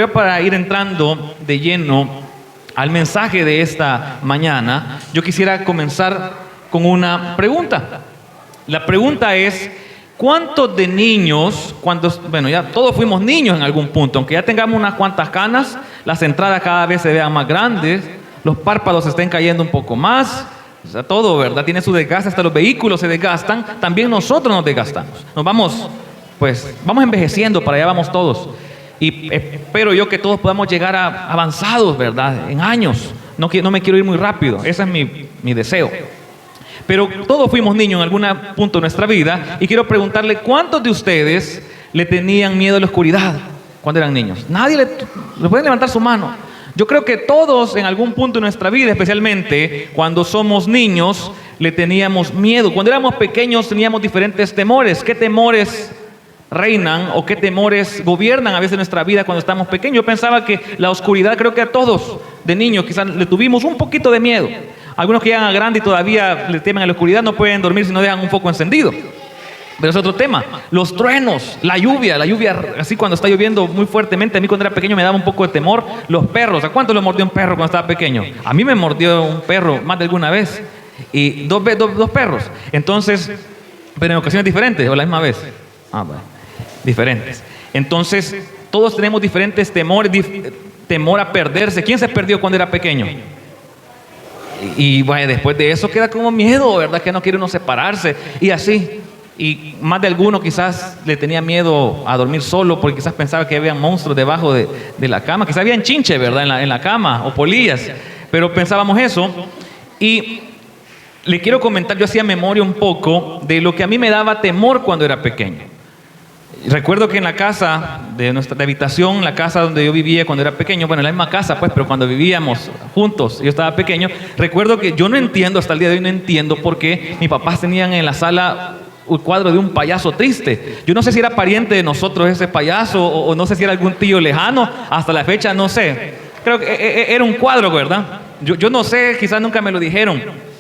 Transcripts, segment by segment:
Pero para ir entrando de lleno al mensaje de esta mañana, yo quisiera comenzar con una pregunta. La pregunta es: ¿cuántos de niños, bueno, ya todos fuimos niños en algún punto, aunque ya tengamos unas cuantas canas, las entradas cada vez se vean más grandes, los párpados se estén cayendo un poco más, o sea, todo, ¿verdad? Tiene su desgaste, hasta los vehículos se desgastan, también nosotros nos desgastamos. Vamos envejeciendo, para allá vamos todos. Y espero yo que todos podamos llegar a avanzados, ¿verdad? En años. No me quiero ir muy rápido, ese es mi deseo. Pero todos fuimos niños en algún punto de nuestra vida, y quiero preguntarle: ¿cuántos de ustedes le tenían miedo a la oscuridad cuando eran niños? Nadie le puede levantar su mano. Yo creo que todos en algún punto de nuestra vida, especialmente cuando somos niños, le teníamos miedo. Cuando éramos pequeños teníamos diferentes temores. ¿Qué temores reinan o qué temores gobiernan a veces nuestra vida cuando estamos pequeños? Yo pensaba que la oscuridad, creo que a todos de niños quizás le tuvimos un poquito de miedo. Algunos que llegan a grande y todavía le temen a la oscuridad, no pueden dormir si no dejan un foco encendido. Pero es otro tema. Los truenos, la lluvia, así cuando está lloviendo muy fuertemente. A mí cuando era pequeño me daba un poco de temor. Los perros, ¿a cuánto le mordió un perro cuando estaba pequeño? A mí me mordió un perro más de alguna vez. Y dos perros. Entonces, pero en ocasiones diferentes, o la misma vez. Bueno, diferentes. Entonces, todos tenemos diferentes temores, temor a perderse. ¿Quién se perdió cuando era pequeño? Y bueno, después de eso queda como miedo, ¿verdad? Que no quiere uno separarse y así. Y más de alguno quizás le tenía miedo a dormir solo, porque quizás pensaba que había monstruos debajo de la cama. Quizás había chinche, ¿verdad? En la cama, o polillas. Pero pensábamos eso. Y le quiero comentar, yo hacía memoria un poco de lo que a mí me daba temor cuando era pequeño. Recuerdo que en la casa de nuestra habitación, la casa donde yo vivía cuando era pequeño, bueno, en la misma casa pues, pero cuando vivíamos juntos, yo estaba pequeño, recuerdo que yo no entiendo, hasta el día de hoy no entiendo por qué mis papás tenían en la sala un cuadro de un payaso triste. Yo no sé si era pariente de nosotros ese payaso, o no sé si era algún tío lejano, hasta la fecha no sé. Creo que era un cuadro, ¿verdad? Yo no sé, quizás nunca me lo dijeron.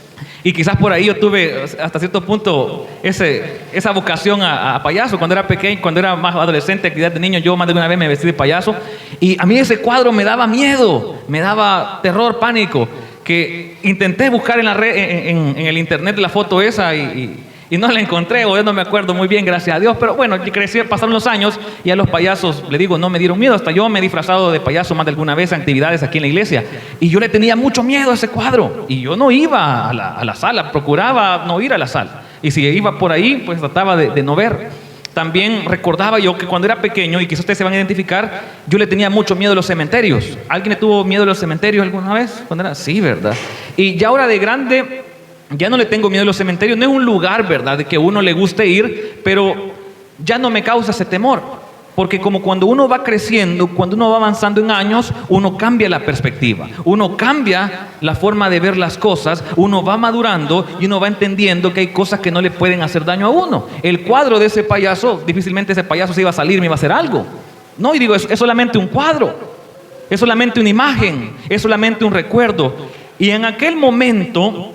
Y quizás por ahí yo tuve hasta cierto punto esa vocación a payaso. Cuando era pequeño, cuando era más adolescente, actividad de niño, yo más de una vez me vestí de payaso. Y a mí ese cuadro me daba miedo, me daba terror, pánico. Que intenté buscar en la red, en el internet la foto esa y no la encontré, o yo no me acuerdo muy bien, gracias a Dios. Pero bueno, crecí, pasaron los años y a los payasos, le digo, no me dieron miedo. Hasta yo me he disfrazado de payaso más de alguna vez en actividades aquí en la iglesia. Y yo le tenía mucho miedo a ese cuadro. Y yo no iba a la sala, procuraba no ir a la sala. Y si iba por ahí, pues trataba de no ver. También recordaba yo que cuando era pequeño, y quizás ustedes se van a identificar, yo le tenía mucho miedo a los cementerios. ¿Alguien le tuvo miedo a los cementerios alguna vez? Sí, ¿verdad? Y ya ahora de grande, ya no le tengo miedo a los cementerios. No es un lugar, ¿verdad?, de que uno le guste ir, pero ya no me causa ese temor. Porque como cuando uno va creciendo, cuando uno va avanzando en años, uno cambia la perspectiva, uno cambia la forma de ver las cosas, uno va madurando y uno va entendiendo que hay cosas que no le pueden hacer daño a uno. El cuadro de ese payaso, difícilmente ese payaso se iba a salir, me iba a hacer algo. No, y digo, es solamente un cuadro, es solamente una imagen, es solamente un recuerdo. Y en aquel momento,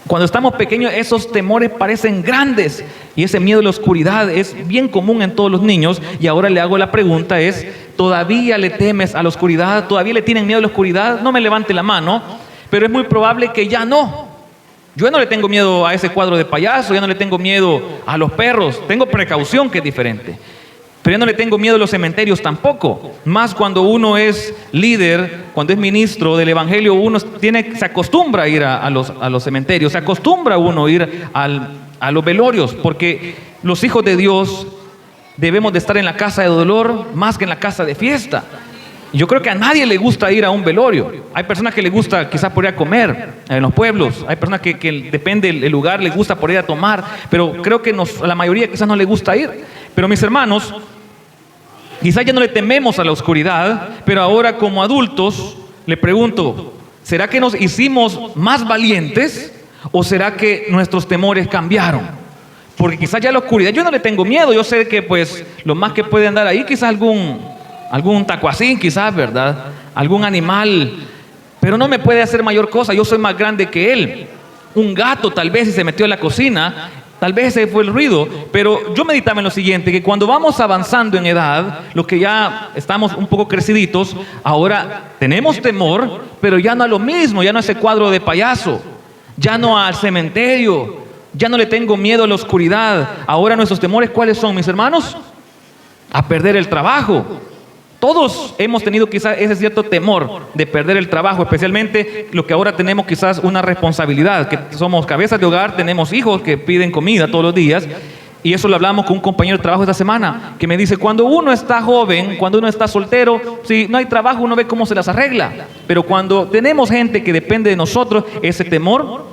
cuando estamos pequeños, esos temores parecen grandes, y ese miedo a la oscuridad es bien común en todos los niños. Y ahora le hago la pregunta, ¿todavía le temes a la oscuridad? ¿Todavía le tienen miedo a la oscuridad? No me levante la mano, pero es muy probable que ya no. Yo no le tengo miedo a ese cuadro de payaso, ya no le tengo miedo a los perros, tengo precaución, que es diferente. Pero ya no le tengo miedo a los cementerios tampoco. Más cuando uno es líder, cuando es ministro del evangelio, uno se acostumbra a ir a los cementerios, se acostumbra uno a ir a los velorios, porque los hijos de Dios debemos de estar en la casa de dolor más que en la casa de fiesta. Yo creo que a nadie le gusta ir a un velorio. Hay personas que les gusta quizás por ir a comer en los pueblos. Hay personas que depende del lugar, les gusta por ir a tomar. Pero creo que a la mayoría quizás no les gusta ir. Pero mis hermanos, quizás ya no le tememos a la oscuridad, pero ahora como adultos le pregunto, ¿será que nos hicimos más valientes o será que nuestros temores cambiaron? Porque quizás ya la oscuridad, yo no le tengo miedo. Yo sé que pues lo más que puede andar ahí quizás algún tacuacín, quizás, ¿verdad? Algún animal, pero no me puede hacer mayor cosa. Yo soy más grande que él. Un gato tal vez, si se metió en la cocina, Tal vez ese fue el ruido, pero yo meditaba en lo siguiente, que cuando vamos avanzando en edad, los que ya estamos un poco creciditos, ahora tenemos temor, pero ya no a lo mismo, ya no a ese cuadro de payaso, ya no al cementerio, ya no le tengo miedo a la oscuridad. Ahora nuestros temores, ¿cuáles son, mis hermanos? A perder el trabajo. Todos hemos tenido quizás ese cierto temor de perder el trabajo, especialmente lo que ahora tenemos quizás una responsabilidad, que somos cabezas de hogar, tenemos hijos que piden comida todos los días, y eso lo hablamos con un compañero de trabajo esta semana, que me dice, cuando uno está joven, cuando uno está soltero, si no hay trabajo uno ve cómo se las arregla, pero cuando tenemos gente que depende de nosotros, ese temor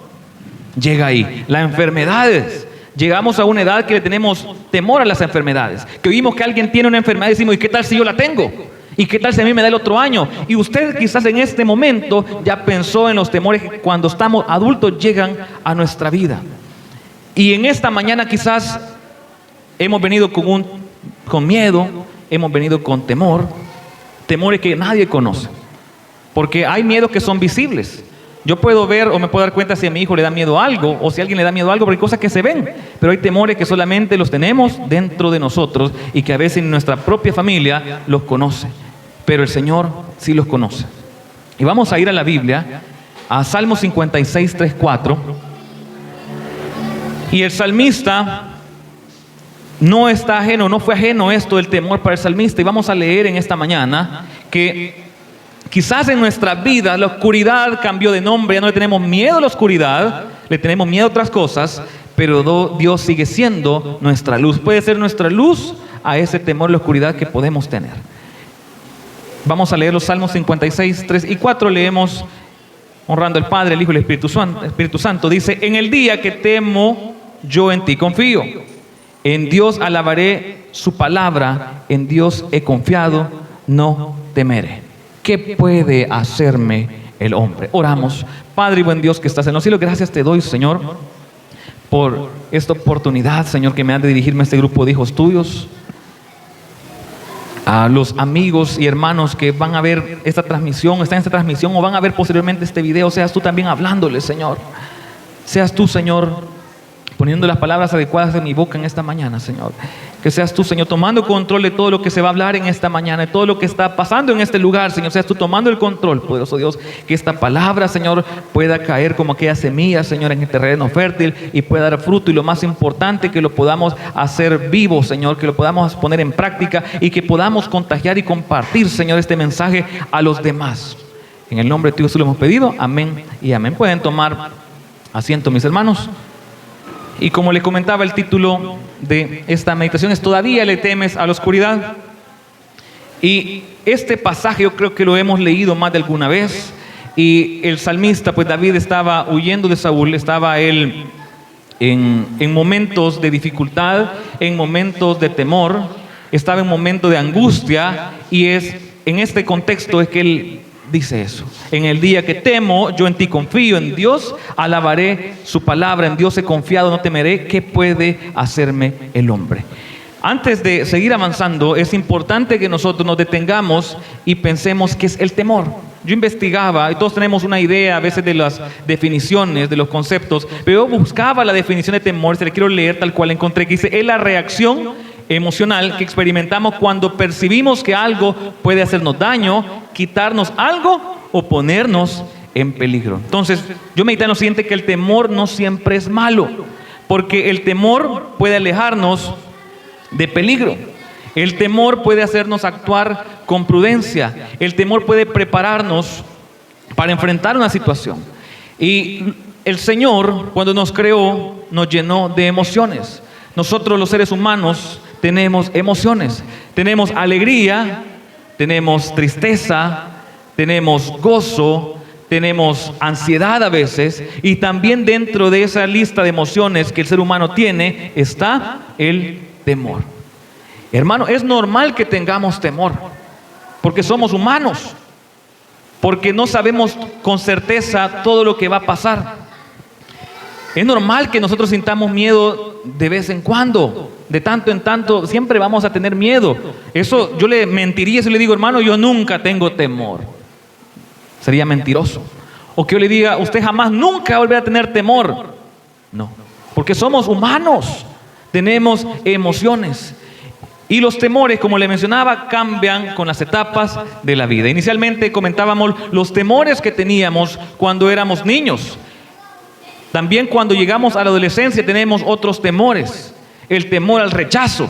llega ahí. Las enfermedades. Llegamos a una edad que le tenemos temor a las enfermedades. Que oímos que alguien tiene una enfermedad y decimos, ¿y qué tal si yo la tengo? ¿Y qué tal si a mí me da el otro año? Y usted quizás en este momento ya pensó en los temores que cuando estamos adultos llegan a nuestra vida. Y en esta mañana quizás hemos venido con miedo, hemos venido con temor, temores que nadie conoce. Porque hay miedos que son visibles. Yo puedo ver o me puedo dar cuenta si a mi hijo le da miedo a algo o si a alguien le da miedo a algo, porque hay cosas que se ven, pero hay temores que solamente los tenemos dentro de nosotros y que a veces nuestra propia familia los conoce, pero el Señor sí los conoce. Y vamos a ir a la Biblia, a Salmo 56, 3, 4, y el salmista no está ajeno, no fue ajeno esto del temor para el salmista, y vamos a leer en esta mañana que quizás en nuestra vida la oscuridad cambió de nombre, ya no le tenemos miedo a la oscuridad, le tenemos miedo a otras cosas, pero Dios sigue siendo nuestra luz. Puede ser nuestra luz a ese temor a la oscuridad que podemos tener. Vamos a leer los Salmos 56, 3 y 4, leemos honrando al Padre, el Hijo y el Espíritu Santo. Dice, en el día que temo, yo en ti confío. En Dios alabaré su palabra, en Dios he confiado, no temeré. ¿Qué puede hacerme el hombre? Oramos. Padre y buen Dios que estás en los cielos, gracias te doy, Señor, por esta oportunidad, Señor, que me han de dirigirme a este grupo de hijos tuyos, a los amigos y hermanos que van a ver esta transmisión, están en esta transmisión o van a ver posteriormente este video. Seas tú también hablándoles, Señor. Seas tú, Señor, poniendo las palabras adecuadas en mi boca en esta mañana, Señor. Que seas tú, Señor, tomando control de todo lo que se va a hablar en esta mañana, de todo lo que está pasando en este lugar, Señor. Seas tú tomando el control, poderoso Dios. Que esta palabra, Señor, pueda caer como aquella semilla, Señor, en el terreno fértil y pueda dar fruto. Y lo más importante, que lo podamos hacer vivo, Señor. Que lo podamos poner en práctica y que podamos contagiar y compartir, Señor, este mensaje a los demás. En el nombre de Dios lo hemos pedido. Amén y amén. Pueden tomar asiento, mis hermanos. Y como le comentaba, el título de esta meditación es ¿Todavía le temes a la oscuridad? Y este pasaje yo creo que lo hemos leído más de alguna vez. Y el salmista, pues David estaba huyendo de Saúl, estaba él en momentos de dificultad, en momentos de temor, estaba en momentos de angustia, y es en este contexto es que él dice eso. En el día que temo, yo en ti confío, en Dios alabaré su palabra, en Dios he confiado, no temeré. ¿Qué puede hacerme el hombre? Antes de seguir avanzando, es importante que nosotros nos detengamos y pensemos qué es el temor. Yo investigaba, y todos tenemos una idea a veces de las definiciones, de los conceptos, pero yo buscaba la definición de temor, se le quiero leer tal cual encontré, que dice, es la reacción emocional que experimentamos cuando percibimos que algo puede hacernos daño, quitarnos algo o ponernos en peligro. Entonces, yo medité en lo siguiente, que el temor no siempre es malo, porque el temor puede alejarnos de peligro. El temor puede hacernos actuar con prudencia. El temor puede prepararnos para enfrentar una situación. Y el Señor, cuando nos creó, nos llenó de emociones. Nosotros los seres humanos tenemos emociones, tenemos alegría, tenemos tristeza, tenemos gozo, tenemos ansiedad a veces, y también dentro de esa lista de emociones que el ser humano tiene está el temor. Hermano, es normal que tengamos temor, porque somos humanos, porque no sabemos con certeza todo lo que va a pasar. Es normal que nosotros sintamos miedo de vez en cuando, de tanto en tanto, siempre vamos a tener miedo. Eso yo le mentiría si le digo, hermano, yo nunca tengo temor. Sería mentiroso. O que yo le diga, usted jamás, nunca va a volver a tener temor. No. porque somos humanos, tenemos emociones. Y los temores, como le mencionaba, cambian con las etapas de la vida. Inicialmente comentábamos los temores que teníamos cuando éramos niños. También cuando llegamos a la adolescencia tenemos otros temores. El temor al rechazo,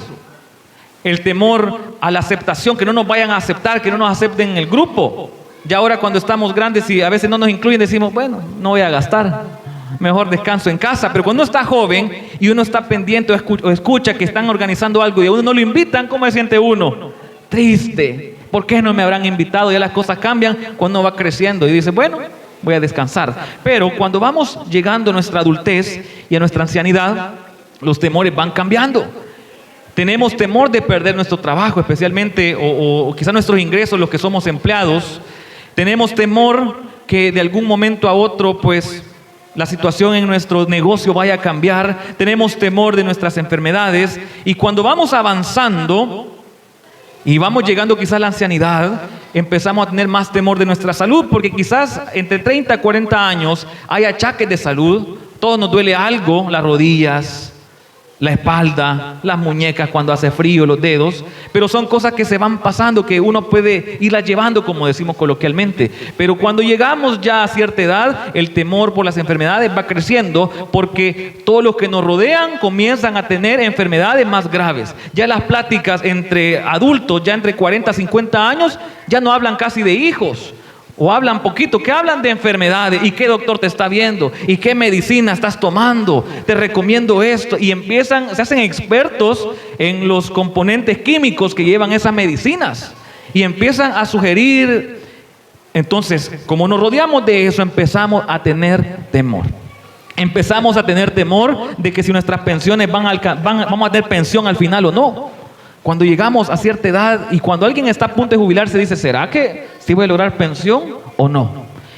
el temor a la aceptación, que no nos vayan a aceptar, que no nos acepten en el grupo. Ya ahora cuando estamos grandes y a veces no nos incluyen, decimos, bueno, no voy a gastar, mejor descanso en casa. Pero cuando uno está joven y uno está pendiente o escucha que están organizando algo y a uno no lo invitan, ¿cómo se siente uno? Triste. ¿Por qué no me habrán invitado? Ya las cosas cambian cuando uno va creciendo y dice, bueno, voy a descansar. Pero cuando vamos llegando a nuestra adultez y a nuestra ancianidad, los temores van cambiando. Tenemos temor de perder nuestro trabajo, especialmente, o quizás nuestros ingresos, los que somos empleados. Tenemos temor que de algún momento a otro, pues, la situación en nuestro negocio vaya a cambiar. Tenemos temor de nuestras enfermedades. Y cuando vamos avanzando y vamos llegando quizás a la ancianidad, empezamos a tener más temor de nuestra salud, porque quizás entre 30 y 40 años hay achaques de salud. Todo nos duele algo, las rodillas, la espalda, las muñecas cuando hace frío, los dedos, pero son cosas que se van pasando, que uno puede irlas llevando, como decimos coloquialmente. Pero cuando llegamos ya a cierta edad, el temor por las enfermedades va creciendo, porque todos los que nos rodean comienzan a tener enfermedades más graves. Ya las pláticas entre adultos, ya entre 40 y 50 años, ya no hablan casi de hijos, o hablan poquito, que hablan de enfermedades, y qué doctor te está viendo, y qué medicina estás tomando, te recomiendo esto, y se hacen expertos en los componentes químicos que llevan esas medicinas, y empiezan a sugerir. Entonces, como nos rodeamos de eso, empezamos a tener temor. Empezamos a tener temor de que si nuestras pensiones vamos a tener pensión al final o no. Cuando llegamos a cierta edad y cuando alguien está a punto de jubilarse, dice, ¿será que sí voy a lograr pensión o no?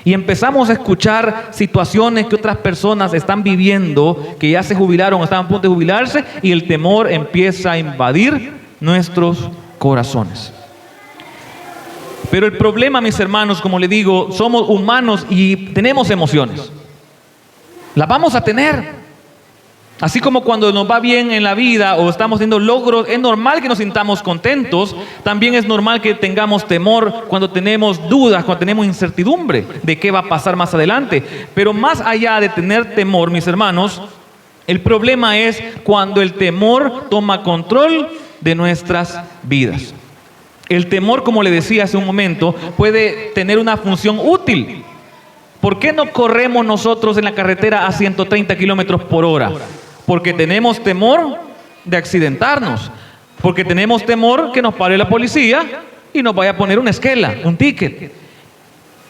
Y empezamos a escuchar situaciones que otras personas están viviendo, que ya se jubilaron o están a punto de jubilarse, y el temor empieza a invadir nuestros corazones. Pero el problema, mis hermanos, como le digo, somos humanos y tenemos emociones. Las vamos a tener. Así como cuando nos va bien en la vida o estamos teniendo logros, es normal que nos sintamos contentos. También es normal que tengamos temor cuando tenemos dudas, cuando tenemos incertidumbre de qué va a pasar más adelante. Pero más allá de tener temor, mis hermanos, el problema es cuando el temor toma control de nuestras vidas. El temor, como le decía hace un momento, puede tener una función útil. ¿Por qué no corremos nosotros en la carretera a 130 kilómetros por hora? Porque tenemos temor de accidentarnos, porque tenemos temor que nos pare la policía y nos vaya a poner una esquela, un ticket.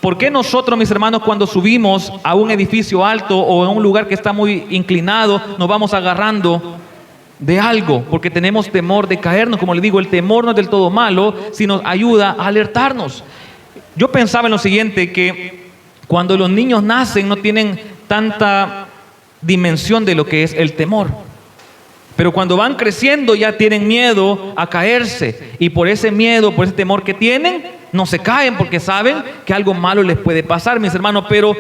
¿Por qué nosotros, mis hermanos, cuando subimos a un edificio alto o a un lugar que está muy inclinado, nos vamos agarrando de algo? Porque tenemos temor de caernos. Como le digo, el temor no es del todo malo, sino ayuda a alertarnos. Yo pensaba en lo siguiente, que cuando los niños nacen no tienen tanta dimensión de lo que es el temor, pero cuando van creciendo ya tienen miedo a caerse, y por ese miedo, por ese temor que tienen, no se caen porque saben que algo malo les puede pasar, mis hermanos. Pero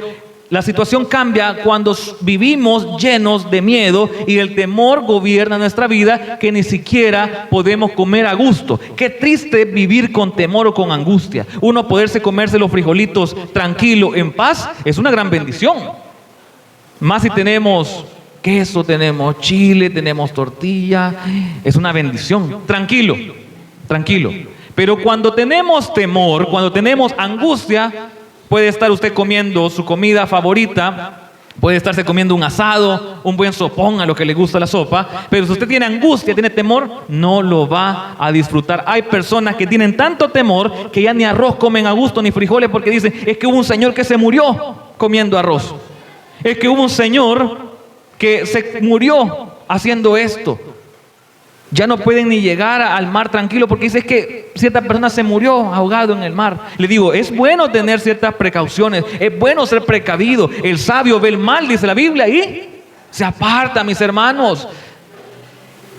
la situación cambia cuando vivimos llenos de miedo y el temor gobierna nuestra vida, que ni siquiera podemos comer a gusto. Qué triste vivir con temor o con angustia. Uno poderse comerse los frijolitos tranquilo, en paz, es una gran bendición. Más si tenemos queso, tenemos chile, tenemos tortilla, es una bendición. Tranquilo, tranquilo. Pero cuando tenemos temor, cuando tenemos angustia, puede estar usted comiendo su comida favorita, puede estarse comiendo un asado, un buen sopón, a lo que le gusta la sopa, pero si usted tiene angustia, tiene temor, no lo va a disfrutar. Hay personas que tienen tanto temor que ya ni arroz comen a gusto, ni frijoles, porque dicen, es que hubo un señor que se murió comiendo arroz. Es que hubo un señor que se murió haciendo esto. Ya no pueden ni llegar al mar tranquilo porque dice, es que cierta persona se murió ahogado en el mar. Le digo, es bueno tener ciertas precauciones, es bueno ser precavido. El sabio ve el mal, dice la Biblia, y se aparta, mis hermanos.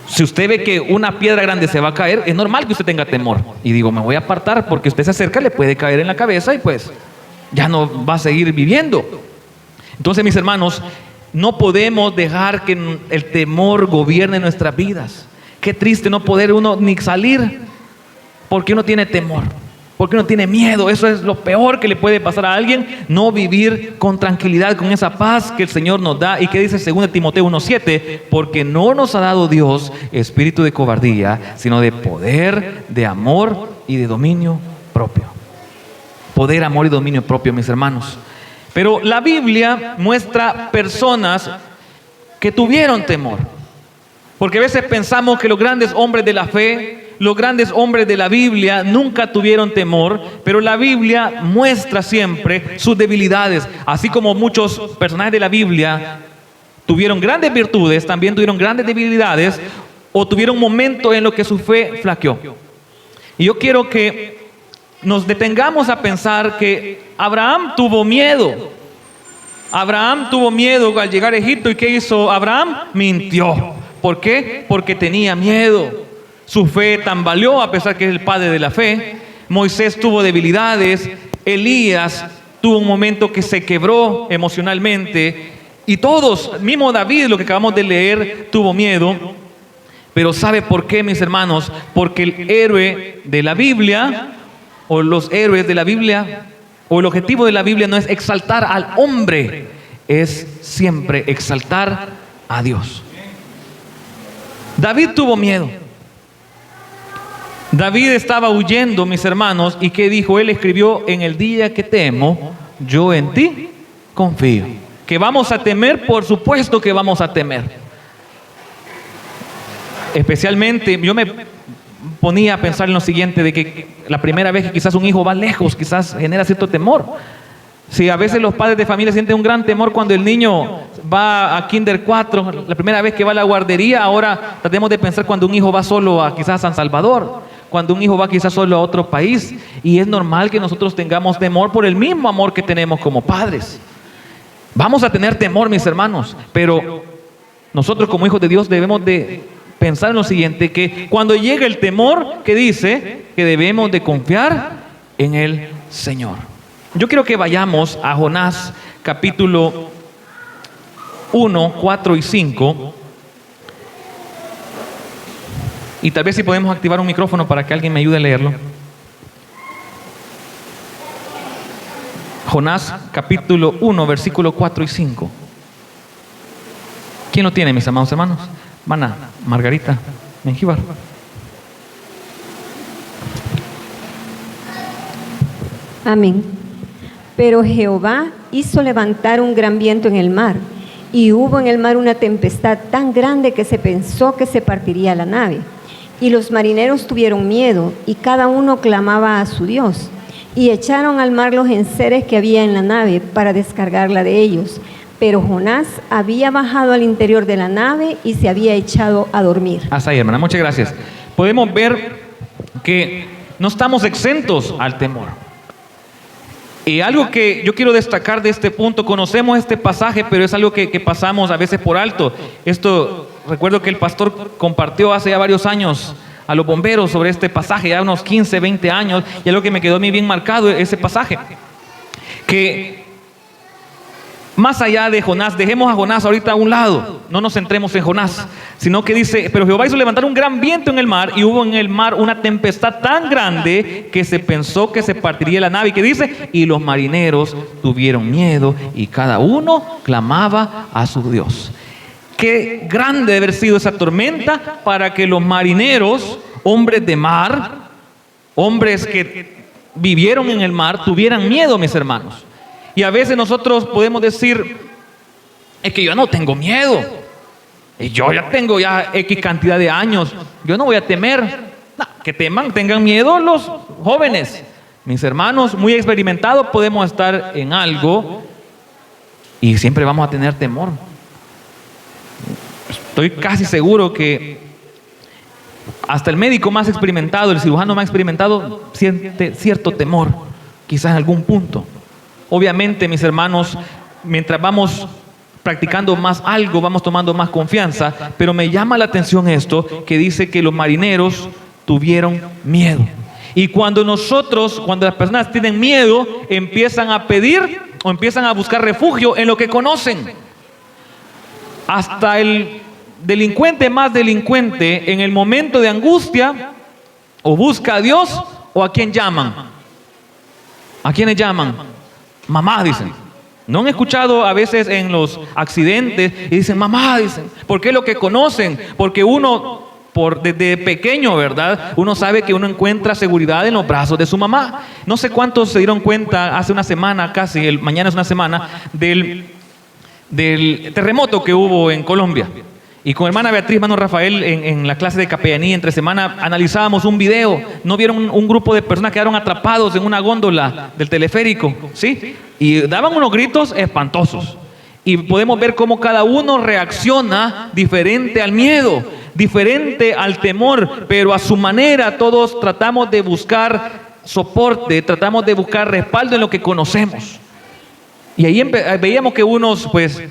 Si usted ve que una piedra grande se va a caer, es normal que usted tenga temor. Y digo, me voy a apartar porque usted se acerca, le puede caer en la cabeza y pues ya no va a seguir viviendo. Entonces, mis hermanos, No podemos dejar que el temor gobierne nuestras vidas. Qué triste no poder uno ni salir porque uno tiene temor, porque uno tiene miedo. Eso es lo peor que le puede pasar a alguien, no vivir con tranquilidad, con esa paz que el Señor nos da. Y que dice 2 Timoteo 1:7, porque no nos ha dado Dios espíritu de cobardía, sino de poder, de amor y de dominio propio. Poder, amor y dominio propio, mis hermanos. Pero la Biblia muestra personas que tuvieron temor. Porque a veces pensamos que los grandes hombres de la fe, los grandes hombres de la Biblia nunca tuvieron temor, pero la Biblia muestra siempre sus debilidades. Así como muchos personajes de la Biblia tuvieron grandes virtudes, también tuvieron grandes debilidades o tuvieron momentos en los que su fe flaqueó. Y yo quiero que nos detengamos a pensar que Abraham tuvo miedo. Abraham tuvo miedo al llegar a Egipto. ¿Y qué hizo Abraham? Mintió. ¿Por qué? Porque tenía miedo. Su fe tambaleó a pesar que es el padre de la fe. Moisés tuvo debilidades. Elías tuvo un momento que se quebró emocionalmente. Y todos, mismo David, lo que acabamos de leer, tuvo miedo. Pero ¿sabe por qué, mis hermanos? Porque el héroe de la Biblia, o los héroes de la Biblia, o el objetivo de la Biblia no es exaltar al hombre, es siempre exaltar a Dios. David tuvo miedo. David estaba huyendo, mis hermanos, y ¿qué dijo? Él escribió: en el día que temo, yo en ti confío. ¿Que vamos a temer? Por supuesto que vamos a temer. Especialmente, yo me ponía a pensar en lo siguiente, de que la primera vez que quizás un hijo va lejos, quizás genera cierto temor. Si a veces los padres de familia sienten un gran temor cuando el niño va a Kinder 4, la primera vez que va a la guardería. Ahora tratemos de pensar cuando un hijo va solo a quizás a San Salvador, cuando un hijo va quizás solo a otro país. Y es normal que nosotros tengamos temor por el mismo amor que tenemos como padres. Vamos a tener temor, mis hermanos, pero nosotros como hijos de Dios debemos de pensar en lo siguiente, que cuando llega el temor, que dice que debemos de confiar en el Señor. Yo quiero que vayamos a Jonás capítulo 1, 4 y 5. Y tal vez si podemos activar un micrófono para que alguien me ayude a leerlo. Jonás capítulo 1, versículo 4 y 5. ¿Quién lo tiene, mis amados hermanos? Mana, Margarita, Mengíbar. Amén. Pero Jehová hizo levantar un gran viento en el mar, y hubo en el mar una tempestad tan grande que se pensó que se partiría la nave. Y los marineros tuvieron miedo, y cada uno clamaba a su Dios. Y echaron al mar los enseres que había en la nave para descargarla de ellos. Pero Jonás había bajado al interior de la nave y se había echado a dormir. Hasta ahí, hermana, muchas gracias. Podemos ver que no estamos exentos al temor. Y algo que yo quiero destacar de este punto, conocemos este pasaje, pero es algo que pasamos a veces por alto. Esto, recuerdo que el pastor compartió hace ya varios años a los bomberos sobre este pasaje, ya unos 15, 20 años, y algo que me quedó a mí bien marcado, ese pasaje. Que más allá de Jonás, dejemos a Jonás ahorita a un lado, no nos centremos en Jonás, sino que dice: pero Jehová hizo levantar un gran viento en el mar, y hubo en el mar una tempestad tan grande que se pensó que se partiría la nave. Y que dice: y los marineros tuvieron miedo, y cada uno clamaba a su Dios. Qué grande debe haber sido esa tormenta para que los marineros, hombres de mar, hombres que vivieron en el mar, tuvieran miedo, mis hermanos. Y a veces nosotros podemos decir: es que yo no tengo miedo, y yo ya tengo ya X cantidad de años, yo no voy a temer. No, que teman, tengan miedo los jóvenes. Mis hermanos, muy experimentados, podemos estar en algo y siempre vamos a tener temor. Estoy casi seguro que hasta el médico más experimentado, el cirujano más experimentado, siente cierto temor, quizás en algún punto. Obviamente, mis hermanos, mientras vamos practicando más algo, vamos tomando más confianza, pero me llama la atención esto, que dice que los marineros tuvieron miedo. Y cuando las personas tienen miedo, empiezan a pedir o empiezan a buscar refugio en lo que conocen. hasta el delincuente más delincuente, en el momento de angustia, o busca a Dios, o ¿a quién llaman? ¿A quiénes llaman? Mamá, dicen. ¿No han escuchado a veces en los accidentes y dicen, mamá, dicen? ¿Por qué? Lo que conocen, porque uno, desde pequeño, ¿verdad? Uno sabe que uno encuentra seguridad en los brazos de su mamá. No sé cuántos se dieron cuenta hace una semana, casi, mañana es una semana, del terremoto que hubo en Colombia. Y con hermana Beatriz, hermano Rafael, en la clase de capellanía entre semana analizábamos un video. ¿No vieron un grupo de personas que quedaron atrapados en una góndola del teleférico? ¿Sí? Y daban unos gritos espantosos. Y podemos ver cómo cada uno reacciona diferente al miedo, diferente al temor, pero a su manera. Todos tratamos de buscar soporte, tratamos de buscar respaldo en lo que conocemos. Y ahí veíamos que unos, pues,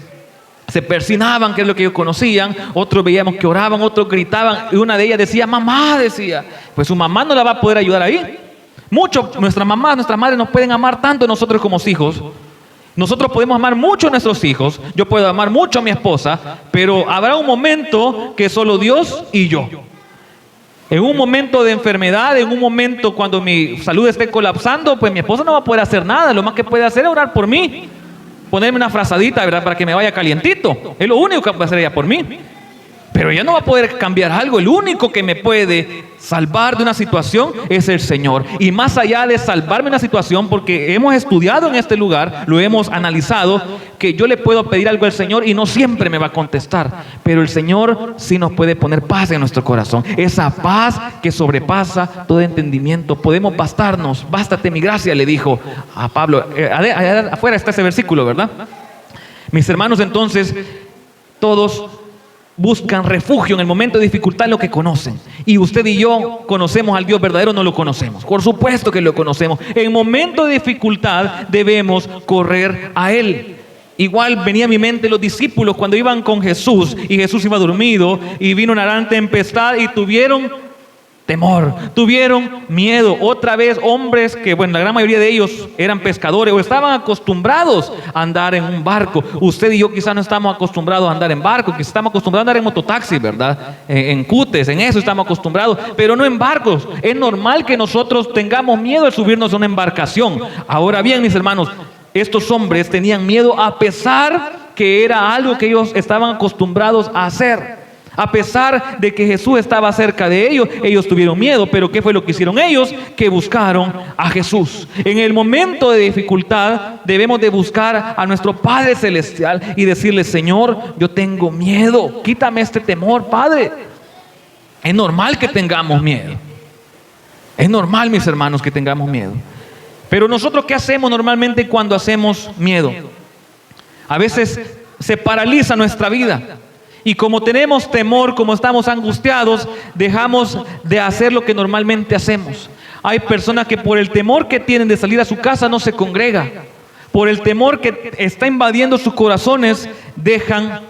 se persinaban, que es lo que ellos conocían. Otros veíamos que oraban, otros gritaban. Y una de ellas decía, mamá, decía. Pues su mamá no la va a poder ayudar ahí. Mucho, nuestras mamás, nuestras madres nos pueden amar tanto nosotros como hijos. Nosotros podemos amar mucho a nuestros hijos. Yo puedo amar mucho a mi esposa. Pero habrá un momento que solo Dios y yo. En un momento de enfermedad, en un momento cuando mi salud esté colapsando, pues mi esposa no va a poder hacer nada. Lo más que puede hacer es orar por mí. Ponerme una frazadita, ¿verdad? Para que me vaya calientito. Es lo único que puede hacer ella por mí. Pero ella no va a poder cambiar algo. El único que me puede salvar de una situación es el Señor. Y más allá de salvarme de una situación, porque hemos estudiado en este lugar, lo hemos analizado, que yo le puedo pedir algo al Señor y no siempre me va a contestar. Pero el Señor sí nos puede poner paz en nuestro corazón. Esa paz que sobrepasa todo entendimiento. Podemos bastarnos. Bástate mi gracia, le dijo a Pablo. Afuera está ese versículo, ¿verdad? Mis hermanos, entonces, todos buscan refugio en el momento de dificultad, lo que conocen. Y usted y yo conocemos al Dios verdadero, no lo conocemos. Por supuesto que lo conocemos. En momento de dificultad debemos correr a Él. Igual venía a mi mente los discípulos cuando iban con Jesús y Jesús iba dormido y vino una gran tempestad y tuvieron temor, tuvieron miedo. Otra vez hombres que, bueno, la gran mayoría de ellos eran pescadores o estaban acostumbrados a andar en un barco. Usted y yo quizás no estamos acostumbrados a andar en barco, quizás estamos acostumbrados a andar en mototaxi, ¿verdad? En cutes, en eso estamos acostumbrados, pero no en barcos. Es normal que nosotros tengamos miedo de subirnos a una embarcación. Ahora bien, mis hermanos, estos hombres tenían miedo a pesar que era algo que ellos estaban acostumbrados a hacer. A pesar de que Jesús estaba cerca de ellos, ellos tuvieron miedo. Pero ¿qué fue lo que hicieron ellos? Que buscaron a Jesús. En el momento de dificultad debemos de buscar a nuestro Padre Celestial y decirle, Señor, yo tengo miedo, quítame este temor, Padre. Es normal que tengamos miedo. Es normal, mis hermanos, que tengamos miedo. Pero nosotros, ¿qué hacemos normalmente cuando hacemos miedo? A veces se paraliza nuestra vida. Y como tenemos temor, como estamos angustiados, dejamos de hacer lo que normalmente hacemos. Hay personas que por el temor que tienen de salir a su casa no se congregan. Por el temor que está invadiendo sus corazones, dejan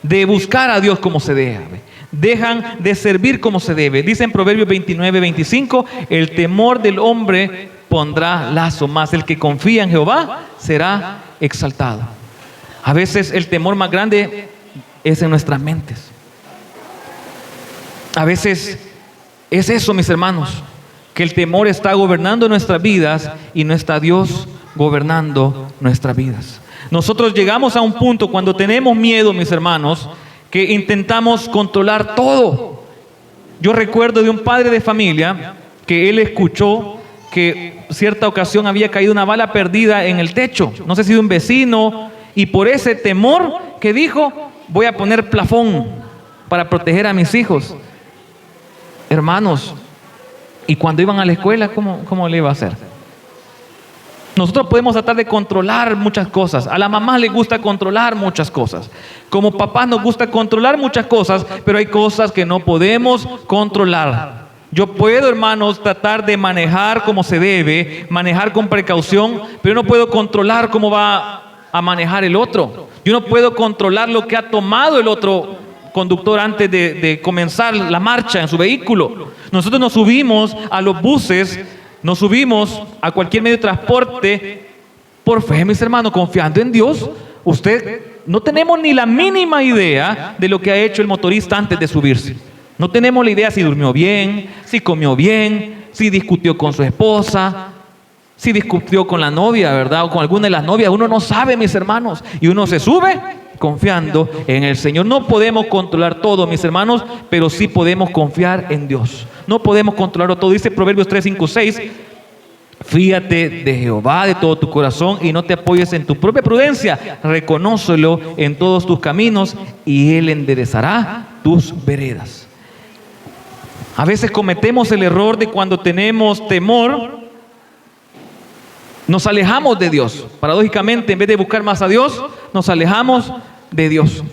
de buscar a Dios como se debe. Dejan de servir como se debe. Dice en Proverbios 29:25, el temor del hombre pondrá lazo, mas el que confía en Jehová será exaltado. A veces el temor más grande es en nuestras mentes. A veces es eso, mis hermanos, que el temor está gobernando nuestras vidas y no está Dios gobernando nuestras vidas. Nosotros llegamos a un punto cuando tenemos miedo, mis hermanos, que intentamos controlar todo. Yo recuerdo de un padre de familia que él escuchó que cierta ocasión había caído una bala perdida en el techo, no sé si de un vecino, y por ese temor que dijo, voy a poner plafón para proteger a mis hijos. Hermanos, y cuando iban a la escuela, ¿cómo le iba a hacer? Nosotros podemos tratar de controlar muchas cosas. A la mamá le gusta controlar muchas cosas. Como papás nos gusta controlar muchas cosas, pero hay cosas que no podemos controlar. Yo puedo, hermanos, tratar de manejar como se debe, manejar con precaución, pero no puedo controlar cómo va a manejar el otro. Yo no puedo controlar lo que ha tomado el otro conductor antes de comenzar la marcha en su vehículo. Nosotros nos subimos a los buses, nos subimos a cualquier medio de transporte por fe, mis hermanos, confiando en Dios. Usted no tenemos ni la mínima idea de lo que ha hecho el motorista antes de subirse. No tenemos la idea si durmió bien, si comió bien, si discutió con su esposa, si discutió con la novia, ¿verdad? O con alguna de las novias. Uno no sabe, mis hermanos. Y uno se sube confiando en el Señor. No podemos controlar todo, mis hermanos, pero sí podemos confiar en Dios. No podemos controlarlo todo. Dice Proverbios 3, 5, 6. Fíate de Jehová de todo tu corazón y no te apoyes en tu propia prudencia. Reconócelo en todos tus caminos y Él enderezará tus veredas. A veces cometemos el error de cuando tenemos temor, nos alejamos de Dios. Paradójicamente, en vez de buscar más a Dios, nos alejamos de Dios.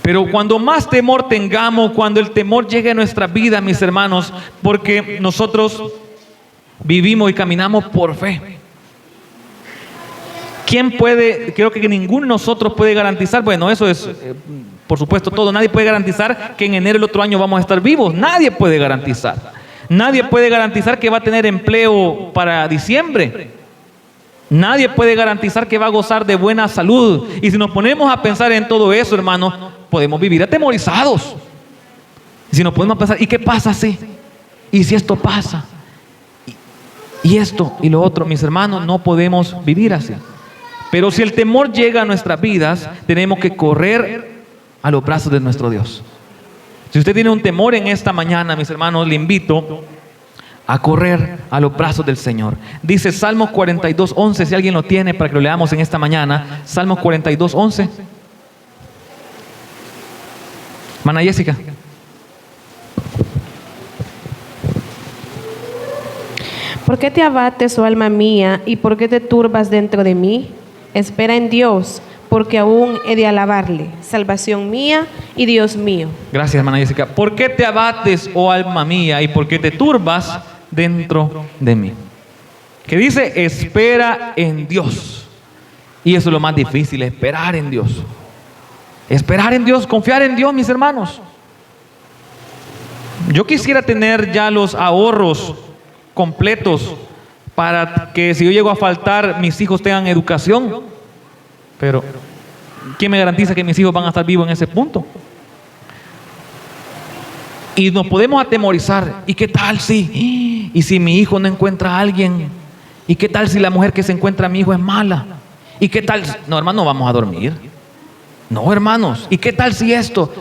Pero cuando más temor tengamos, cuando el temor llegue a nuestra vida, mis hermanos, porque nosotros vivimos y caminamos por fe. ¿Quién puede? Creo que ninguno de nosotros puede garantizar, bueno, eso es, por supuesto, todo. Nadie puede garantizar que en enero del otro año vamos a estar vivos. Nadie puede garantizar. Nadie puede garantizar que va a tener empleo para diciembre. Nadie puede garantizar que va a gozar de buena salud. Y si nos ponemos a pensar en todo eso, hermanos, podemos vivir atemorizados. Y si nos ponemos a pensar, ¿y qué pasa si? ¿Y si esto pasa? Y esto y lo otro, mis hermanos, no podemos vivir así. Pero si el temor llega a nuestras vidas, tenemos que correr a los brazos de nuestro Dios. Si usted tiene un temor en esta mañana, mis hermanos, le invito a correr a los brazos del Señor. Dice Salmos 42, 11, si alguien lo tiene para que lo leamos en esta mañana. Salmos 42, 11. Hermana Jessica. ¿Por qué te abates, oh alma mía, y por qué te turbas dentro de mí? Espera en Dios, porque aún he de alabarle, salvación mía y Dios mío. Gracias, hermana Jessica. ¿Por qué te abates, oh alma mía, y por qué te turbas dentro de mí? Que dice, espera en Dios. Y eso es lo más difícil, esperar en Dios. Esperar en Dios, confiar en Dios, mis hermanos. Yo quisiera tener ya los ahorros completos para que si yo llego a faltar, mis hijos tengan educación. Pero ¿quién me garantiza que mis hijos van a estar vivos en ese punto? Y nos podemos atemorizar. ¿Y qué tal si? ¿Y si mi hijo no encuentra a alguien? ¿Y qué tal si la mujer que se encuentra a mi hijo es mala? ¿Y qué tal? No, hermano, vamos a dormir. No, hermanos. ¿Y qué tal si esto?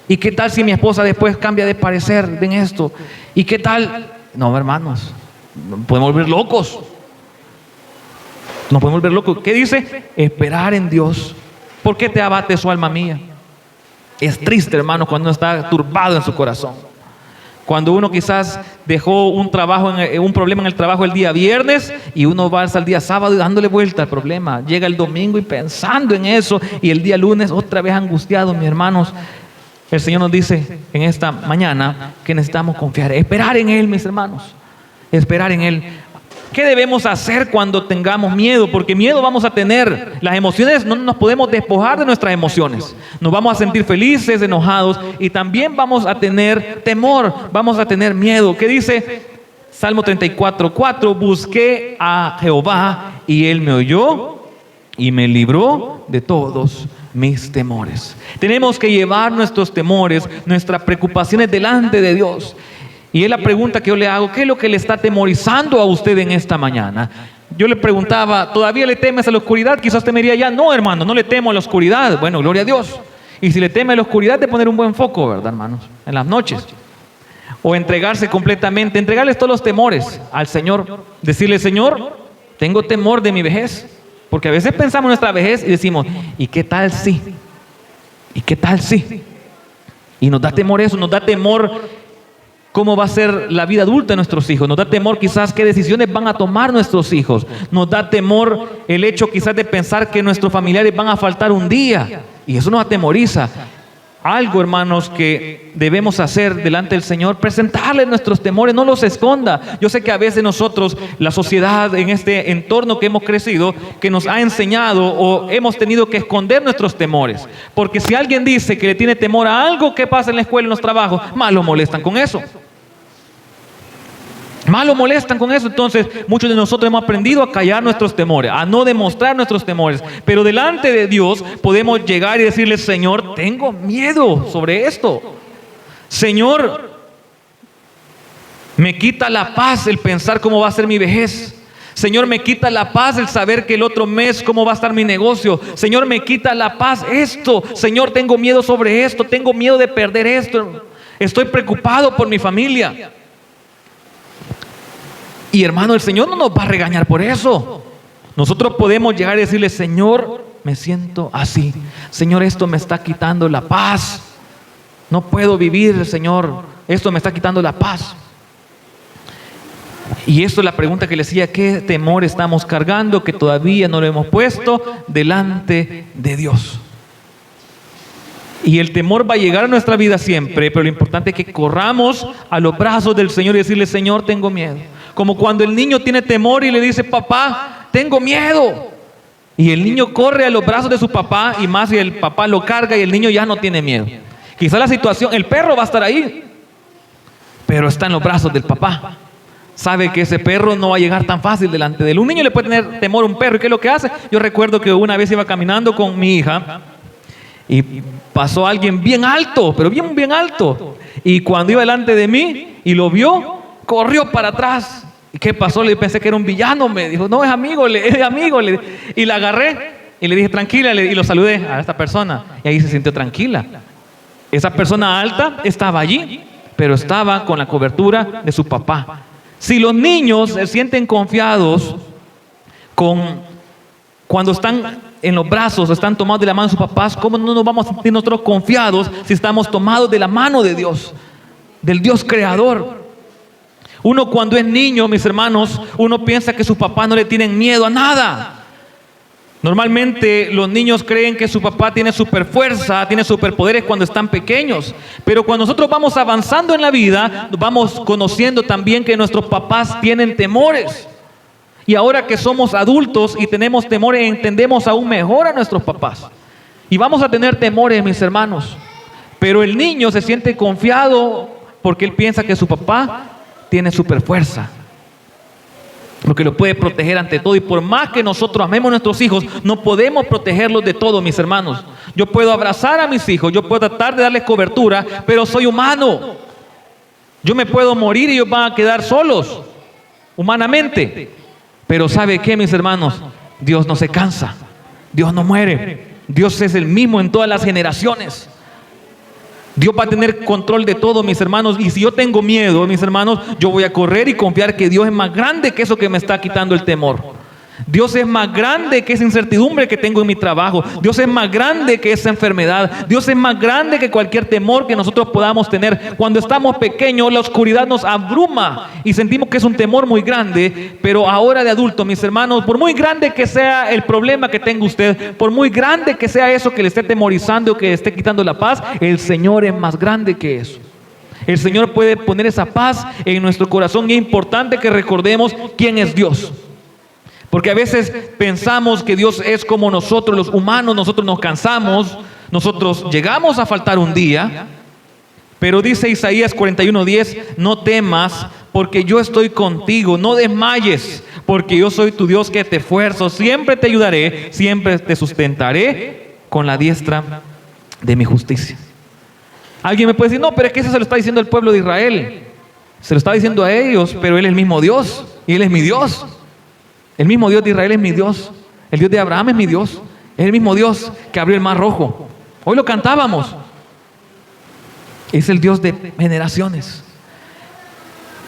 ¿Y qué tal si mi esposa después cambia de parecer en esto? ¿Y qué tal? No, hermanos. Nos podemos volver locos. Nos podemos volver locos. ¿Qué dice? Esperar en Dios. ¿Por qué te abates, oh alma mía? Es triste, hermano, cuando uno está turbado en su corazón. Cuando uno quizás dejó un problema en el trabajo el día viernes y uno va hasta el día sábado y dándole vuelta al problema. Llega el domingo y pensando en eso y el día lunes otra vez angustiado, mis hermanos. El Señor nos dice en esta mañana que necesitamos confiar, esperar en Él, mis hermanos. Esperar en Él. ¿Qué debemos hacer cuando tengamos miedo? Porque miedo vamos a tener. Las emociones, no nos podemos despojar de nuestras emociones. Nos vamos a sentir felices, enojados y también vamos a tener temor, vamos a tener miedo. ¿Qué dice Salmo 34, 4? Busqué a Jehová y Él me oyó y me libró de todos mis temores. Tenemos que llevar nuestros temores, nuestras preocupaciones delante de Dios. Y es la pregunta que yo le hago, ¿qué es lo que le está atemorizando a usted en esta mañana? Yo le preguntaba, ¿todavía le temes a la oscuridad? Quizás usted me diría ya, no, hermano, no le temo a la oscuridad. Bueno, gloria a Dios. Y si le teme a la oscuridad, de poner un buen foco, ¿verdad, hermanos? En las noches. O entregarse completamente, entregarles todos los temores al Señor. Decirle, Señor, tengo temor de mi vejez. Porque a veces pensamos en nuestra vejez y decimos, ¿y qué tal si? ¿Y qué tal si? Y nos da temor eso, nos da temor cómo va a ser la vida adulta de nuestros hijos. Nos da temor quizás qué decisiones van a tomar nuestros hijos. Nos da temor el hecho quizás de pensar que nuestros familiares van a faltar un día. Y eso nos atemoriza. Algo, hermanos, que debemos hacer delante del Señor, presentarle nuestros temores, no los esconda. Yo sé que a veces nosotros, la sociedad, en este entorno que hemos crecido, que nos ha enseñado o hemos tenido que esconder nuestros temores. Porque si alguien dice que le tiene temor a algo que pasa en la escuela, en los trabajos, más lo molestan con eso. Más lo molestan con eso. Entonces muchos de nosotros hemos aprendido a callar nuestros temores, a no demostrar nuestros temores. Pero delante de Dios podemos llegar y decirle: Señor, tengo miedo sobre esto. Señor, me quita la paz el pensar cómo va a ser mi vejez. Señor, me quita la paz el saber que el otro mes cómo va a estar mi negocio. Señor, me quita la paz esto. Señor, tengo miedo sobre esto. Tengo miedo de perder esto. Estoy preocupado por mi familia. Y hermano, el Señor no nos va a regañar por eso. Nosotros podemos llegar y decirle: Señor, me siento así. Señor, esto me está quitando la paz. No puedo vivir, Señor. Esto me está quitando la paz. Y esto es la pregunta que le decía: ¿qué temor estamos cargando que todavía no lo hemos puesto delante de Dios? Y el temor va a llegar a nuestra vida siempre, pero lo importante es que corramos a los brazos del Señor y decirle: Señor, tengo miedo. Como cuando el niño tiene temor y le dice: papá, tengo miedo. Y el niño corre a los brazos de su papá, y más si el papá lo carga y el niño ya no tiene miedo. Quizá la situación, el perro va a estar ahí, pero está en los brazos del papá. Sabe que ese perro no va a llegar tan fácil delante de él. Un niño le puede tener temor a un perro. ¿Y qué es lo que hace? Yo recuerdo que una vez iba caminando con mi hija y pasó alguien bien alto, pero bien alto. Y cuando iba delante de mí y lo vio, corrió para atrás. ¿Y qué pasó? Le pensé que era un villano. Me dijo: no, es amigo, es amigo. Y la agarré y le dije: tranquila, y lo saludé a esta persona. Y ahí se sintió tranquila. Esa persona alta estaba allí, pero estaba con la cobertura de su papá. Si los niños se sienten confiados cuando están en los brazos, están tomados de la mano de sus papás, ¿cómo no nos vamos a sentir nosotros confiados si estamos tomados de la mano de Dios, del Dios creador? Uno cuando es niño, mis hermanos, uno piensa que sus papás no le tienen miedo a nada. Normalmente los niños creen que su papá tiene super fuerza, tiene superpoderes cuando están pequeños. Pero cuando nosotros vamos avanzando en la vida, vamos conociendo también que nuestros papás tienen temores. Y ahora que somos adultos y tenemos temores, entendemos aún mejor a nuestros papás. Y vamos a tener temores, mis hermanos. Pero el niño se siente confiado porque él piensa que su papá tiene super fuerza, porque lo puede proteger ante todo. Y por más que nosotros amemos a nuestros hijos, no podemos protegerlos de todo, mis hermanos. Yo puedo abrazar a mis hijos, yo puedo tratar de darles cobertura, pero soy humano. Yo me puedo morir y ellos van a quedar solos, humanamente. Pero ¿sabe qué, mis hermanos? Dios no se cansa, Dios no muere. Dios es el mismo en todas las generaciones. Dios va a tener control de todo, mis hermanos. Y si yo tengo miedo, mis hermanos, yo voy a correr y confiar que Dios es más grande que eso que me está quitando el temor. Dios es más grande que esa incertidumbre que tengo en mi trabajo. Dios es más grande que esa enfermedad. Dios es más grande que cualquier temor que nosotros podamos tener. Cuando estamos pequeños, la oscuridad nos abruma y sentimos que es un temor muy grande. Pero ahora de adulto, mis hermanos, por muy grande que sea el problema que tenga usted, por muy grande que sea eso que le esté temorizando o que le esté quitando la paz, el Señor es más grande que eso. El Señor puede poner esa paz en nuestro corazón, y es importante que recordemos quién es Dios. Porque a veces pensamos que Dios es como nosotros, los humanos. Nosotros nos cansamos, nosotros llegamos a faltar un día. Pero dice Isaías 41:10: no temas, porque yo estoy contigo. No desmayes, porque yo soy tu Dios que te esfuerzo. Siempre te ayudaré, siempre te sustentaré con la diestra de mi justicia. Alguien me puede decir: no, pero es que eso se lo está diciendo el pueblo de Israel. Se lo está diciendo a ellos, pero Él es el mismo Dios, y Él es mi Dios. El mismo Dios de Israel es mi Dios. El Dios de Abraham es mi Dios. Es el mismo Dios que abrió el mar rojo. Hoy lo cantábamos. Es el Dios de generaciones.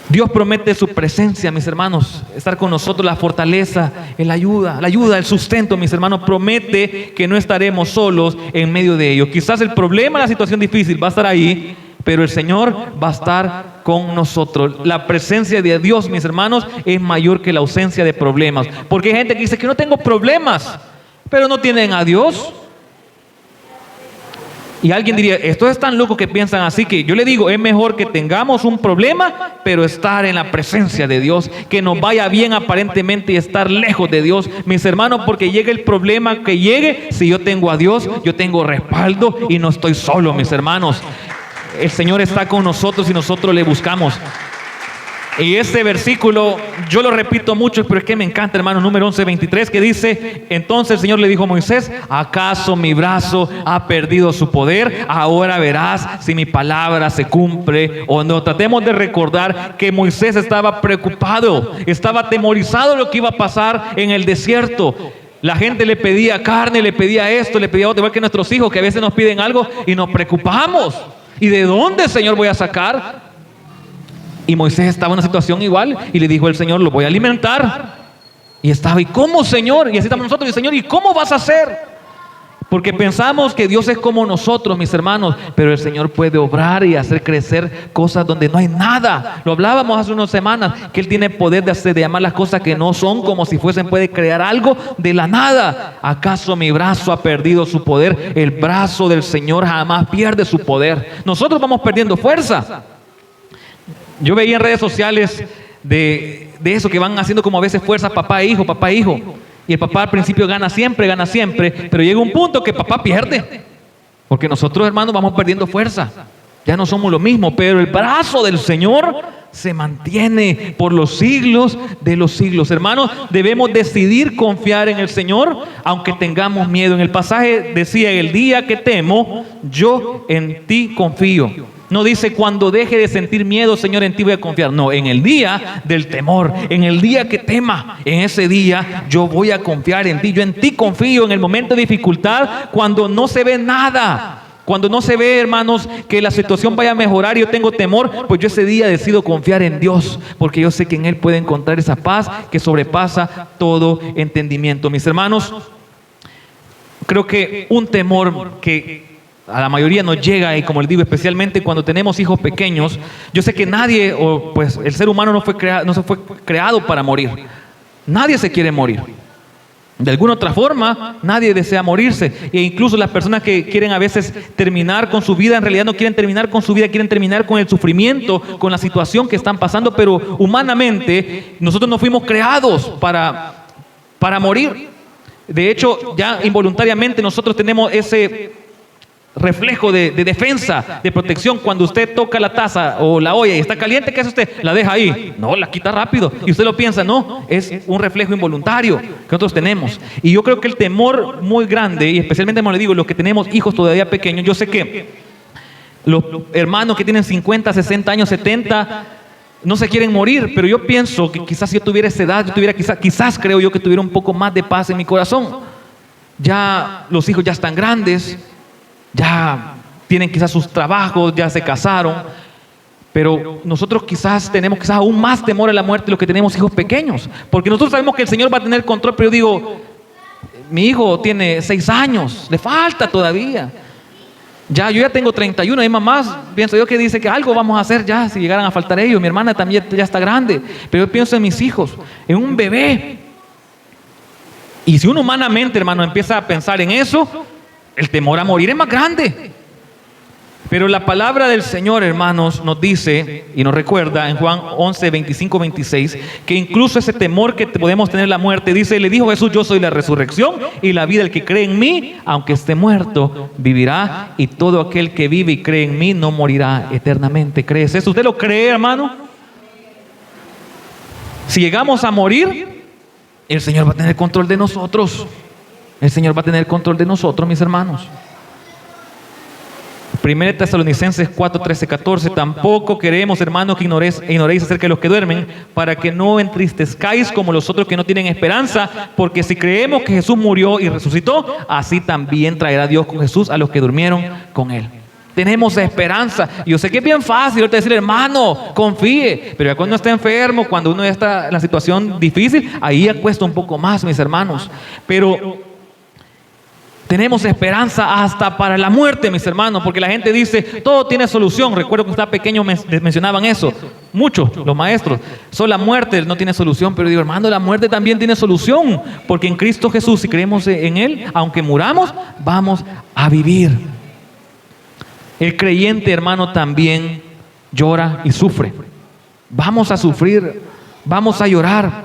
Dios promete su presencia, mis hermanos, estar con nosotros, la fortaleza, la ayuda, el sustento, mis hermanos. Promete que no estaremos solos en medio de ello. Quizás el problema, la situación difícil va a estar ahí, pero el Señor va a estar con nosotros. La presencia de Dios, mis hermanos, es mayor que la ausencia de problemas. Porque hay gente que dice que no tengo problemas, pero no tienen a Dios. Y alguien diría: estos están locos que piensan así. Que yo le digo, es mejor que tengamos un problema, pero estar en la presencia de Dios, que nos vaya bien aparentemente y estar lejos de Dios, mis hermanos, porque llegue el problema que llegue, si yo tengo a Dios, yo tengo respaldo y no estoy solo, mis hermanos. El Señor está con nosotros y nosotros le buscamos. Y este versículo yo lo repito mucho, pero es que me encanta, hermano, número 11:23, que dice: entonces el Señor le dijo a Moisés, ¿acaso mi brazo ha perdido su poder? Ahora verás si mi palabra se cumple o no. Tratemos de recordar que Moisés estaba preocupado, estaba atemorizado de lo que iba a pasar en el desierto. La gente le pedía carne, le pedía esto, le pedía otro, igual que nuestros hijos, que a veces nos piden algo y nos preocupamos. ¿Y de dónde, Señor, voy a sacar? Y Moisés estaba en una situación igual y le dijo el Señor, lo voy a alimentar. Y estaba, ¿y cómo, Señor? Y así estamos nosotros, y Señor, ¿y cómo vas a hacer? Porque pensamos que Dios es como nosotros, mis hermanos, pero el Señor puede obrar y hacer crecer cosas donde no hay nada. Lo hablábamos hace unas semanas, que Él tiene poder de llamar las cosas que no son como si fuesen, puede crear algo de la nada. ¿Acaso mi brazo ha perdido su poder? El brazo del Señor jamás pierde su poder. Nosotros vamos perdiendo fuerza. Yo veía en redes sociales de eso, que van haciendo como a veces fuerza papá e hijo, papá e hijo. Y el papá al principio gana siempre, pero llega un punto que papá pierde. Porque nosotros, hermanos, vamos perdiendo fuerza. Ya no somos lo mismo, pero el brazo del Señor se mantiene por los siglos de los siglos. Hermanos, debemos decidir confiar en el Señor, aunque tengamos miedo. En el pasaje decía, el día que temo, yo en ti confío. No dice, cuando deje de sentir miedo, Señor, en ti voy a confiar. No, en el día del temor, en el día que tema, en ese día yo voy a confiar en ti. Yo en ti confío en el momento de dificultad, cuando no se ve nada. Cuando no se ve, hermanos, que la situación vaya a mejorar y yo tengo temor, pues yo ese día decido confiar en Dios, porque yo sé que en Él puedo encontrar esa paz que sobrepasa todo entendimiento. Mis hermanos, creo que un temor que a la mayoría nos llega, y como les digo, especialmente cuando tenemos hijos pequeños, yo sé que nadie, o pues el ser humano no se fue creado para morir. Nadie se quiere morir. De alguna otra forma, nadie desea morirse. E incluso las personas que quieren a veces terminar con su vida, en realidad no quieren terminar con su vida, quieren terminar con el sufrimiento, con la situación que están pasando. Pero humanamente, nosotros no fuimos creados para morir. De hecho, ya involuntariamente nosotros tenemos ese reflejo de defensa, de protección. Cuando usted toca la taza o la olla y está caliente, ¿qué hace usted? La deja ahí. No, la quita rápido. Y usted lo piensa, no, es un reflejo involuntario que nosotros tenemos. Y yo creo que el temor muy grande, y especialmente, como le digo, los que tenemos hijos todavía pequeños, yo sé que los hermanos que tienen 50, 60 años, 70, no se quieren morir, pero yo pienso que quizás si yo tuviera esa edad, yo tuviera quizás creo yo que tuviera un poco más de paz en mi corazón. Ya los hijos ya están grandes, ya tienen quizás sus trabajos, ya se casaron, pero nosotros tenemos quizás aún más temor a la muerte de los que tenemos hijos pequeños, porque nosotros sabemos que el Señor va a tener control. Pero yo digo, mi hijo tiene 6 años, le falta todavía. Yo ya tengo 31, hay mamás, pienso yo, que dice que algo vamos a hacer ya si llegaran a faltar ellos. Mi hermana también ya está grande, pero yo pienso en mis hijos, en un bebé. Y si uno humanamente, hermano, empieza a pensar en eso, el temor a morir es más grande. Pero la palabra del Señor, hermanos, nos dice y nos recuerda en Juan 11, 25, 26, que incluso ese temor que podemos tener la muerte, dice, le dijo Jesús, yo soy la resurrección y la vida. El que cree en mí, aunque esté muerto, vivirá, y todo aquel que vive y cree en mí no morirá eternamente. ¿Crees eso? ¿Usted lo cree, hermano? Si llegamos a morir, el Señor va a tener control de nosotros. El Señor va a tener control de nosotros, mis hermanos. 1 Tesalonicenses 4, 13, 14. Tampoco queremos, hermanos, que ignoréis acerca de los que duermen, para que no entristezcáis como los otros que no tienen esperanza, porque si creemos que Jesús murió y resucitó, así también traerá Dios con Jesús a los que durmieron con Él. Tenemos esperanza. Yo sé que es bien fácil ahorita decir, hermano, confíe, pero ya cuando uno está enfermo, cuando uno ya está en la situación difícil, ahí ya cuesta un poco más, mis hermanos. Pero tenemos esperanza hasta para la muerte, mis hermanos, porque la gente dice, todo tiene solución. Recuerdo que estaba pequeño mencionaban eso, muchos, los maestros. Solo la muerte no tiene solución, pero digo, hermano, la muerte también tiene solución, porque en Cristo Jesús, si creemos en Él, aunque muramos, vamos a vivir. El creyente, hermano, también llora y sufre. Vamos a sufrir, vamos a llorar,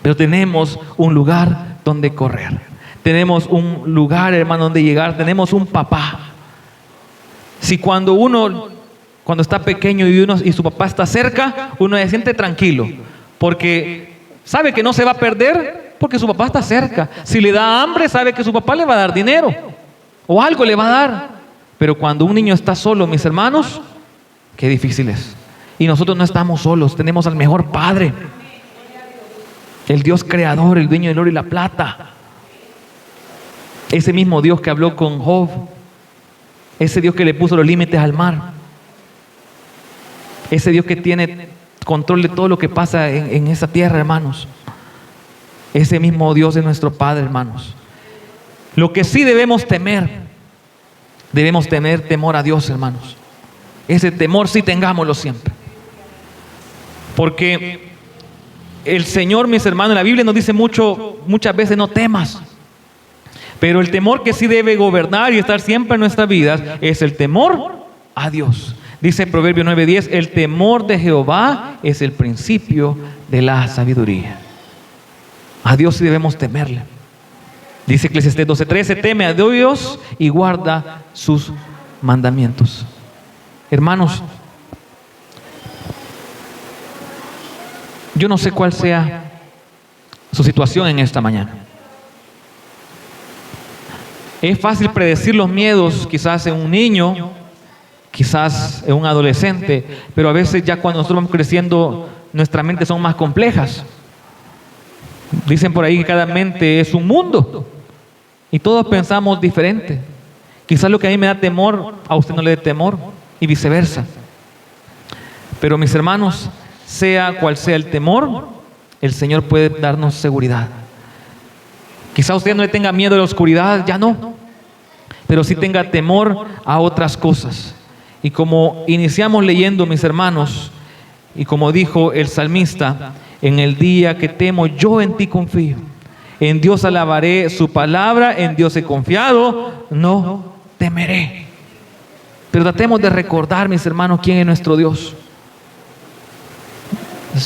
pero tenemos un lugar donde correr. Tenemos un lugar, hermano, donde llegar. Tenemos un papá. Si cuando uno Cuando está pequeño y su papá está cerca, uno se siente tranquilo, porque sabe que no se va a perder porque su papá está cerca. Si le da hambre, sabe que su papá le va a dar dinero o algo le va a dar. Pero cuando un niño está solo, mis hermanos, qué difícil es. Y nosotros no estamos solos, tenemos al mejor Padre, el Dios creador, el dueño del oro y la plata. Ese mismo Dios que habló con Job, ese Dios que le puso los límites al mar, ese Dios que tiene control de todo lo que pasa en esa tierra, hermanos. Ese mismo Dios es nuestro Padre, hermanos. Lo que sí debemos tener temor a Dios, hermanos. Ese temor sí tengámoslo siempre. Porque el Señor, mis hermanos, en la Biblia nos dice muchas veces no temas. Pero el temor que sí debe gobernar y estar siempre en nuestras vidas es el temor a Dios. Dice Proverbios 9:10, el temor de Jehová es el principio de la sabiduría. A Dios sí debemos temerle. Dice Eclesiastés 12:13, teme a Dios y guarda sus mandamientos. Hermanos, yo no sé cuál sea su situación en esta mañana. Es fácil predecir los miedos quizás en un niño, quizás en un adolescente, pero a veces ya cuando nosotros vamos creciendo, nuestras mentes son más complejas. Dicen por ahí que cada mente es un mundo y todos pensamos diferente. Quizás lo que a mí me da temor, a usted no le dé temor y viceversa. Pero mis hermanos, sea cual sea el temor, el Señor puede darnos seguridad. Quizás usted no le tenga miedo a la oscuridad, ya no, pero sí tenga temor a otras cosas. Y como iniciamos leyendo, mis hermanos, y como dijo el salmista, en el día que temo, yo en ti confío. En Dios alabaré su palabra, en Dios he confiado, no temeré. Pero tratemos de recordar, mis hermanos, quién es nuestro Dios.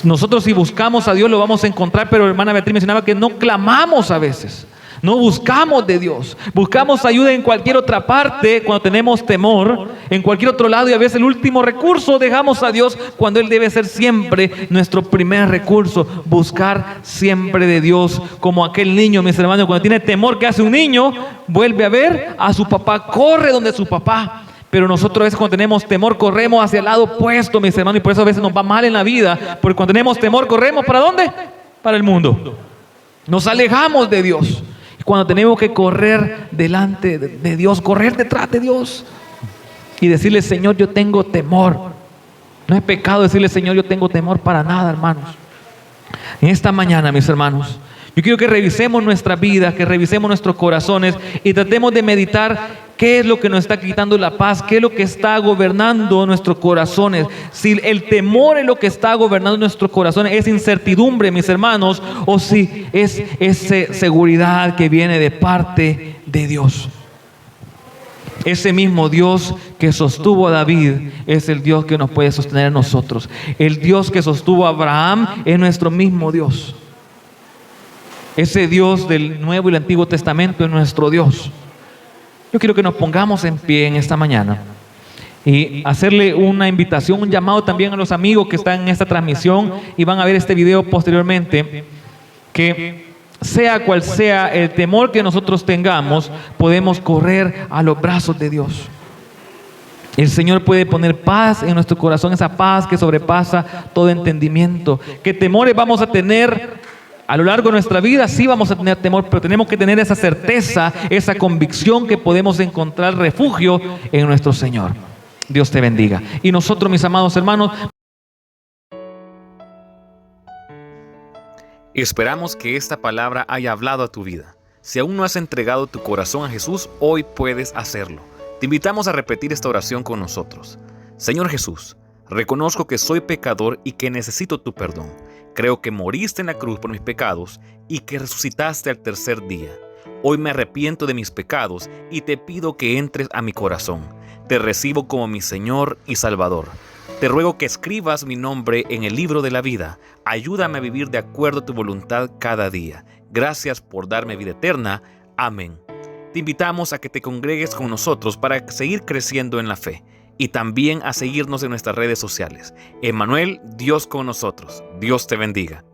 Nosotros si buscamos a Dios lo vamos a encontrar, pero hermana Beatriz mencionaba que no clamamos a veces. No buscamos de Dios, buscamos ayuda en cualquier otra parte cuando tenemos temor, en cualquier otro lado, y a veces el último recurso dejamos a Dios cuando Él debe ser siempre nuestro primer recurso. Buscar siempre de Dios, como aquel niño, mis hermanos, cuando tiene temor, ¿qué hace un niño? Vuelve a ver a su papá, corre donde su papá. Pero nosotros a veces cuando tenemos temor corremos hacia el lado opuesto, mis hermanos, y por eso a veces nos va mal en la vida, porque cuando tenemos temor corremos ¿para dónde? Para el mundo. Nos alejamos de Dios. Cuando tenemos que correr delante de Dios, correr detrás de Dios y decirle, Señor, yo tengo temor. No es pecado decirle, Señor, yo tengo temor para nada, hermanos. En esta mañana, mis hermanos, yo quiero que revisemos nuestra vida, que revisemos nuestros corazones y tratemos de meditar qué es lo que nos está quitando la paz, qué es lo que está gobernando nuestros corazones. Si el temor es lo que está gobernando nuestros corazones, es incertidumbre, mis hermanos, o si es esa seguridad que viene de parte de Dios. Ese mismo Dios que sostuvo a David es el Dios que nos puede sostener a nosotros. El Dios que sostuvo a Abraham es nuestro mismo Dios. Ese Dios del Nuevo y el Antiguo Testamento es nuestro Dios. Yo quiero que nos pongamos en pie en esta mañana y hacerle una invitación, un llamado también a los amigos que están en esta transmisión y van a ver este video posteriormente, que sea cual sea el temor que nosotros tengamos, podemos correr a los brazos de Dios. El Señor puede poner paz en nuestro corazón, esa paz que sobrepasa todo entendimiento. ¿Qué temores vamos a tener? A lo largo de nuestra vida sí vamos a tener temor, pero tenemos que tener esa certeza, esa convicción que podemos encontrar refugio en nuestro Señor. Dios te bendiga. Y nosotros, mis amados hermanos, esperamos que esta palabra haya hablado a tu vida. Si aún no has entregado tu corazón a Jesús, hoy puedes hacerlo. Te invitamos a repetir esta oración con nosotros. Señor Jesús, reconozco que soy pecador y que necesito tu perdón. Creo que moriste en la cruz por mis pecados y que resucitaste al tercer día. Hoy me arrepiento de mis pecados y te pido que entres a mi corazón. Te recibo como mi Señor y Salvador. Te ruego que escribas mi nombre en el libro de la vida. Ayúdame a vivir de acuerdo a tu voluntad cada día. Gracias por darme vida eterna. Amén. Te invitamos a que te congregues con nosotros para seguir creciendo en la fe. y también a seguirnos en nuestras redes sociales. Emmanuel, Dios con nosotros. Dios te bendiga.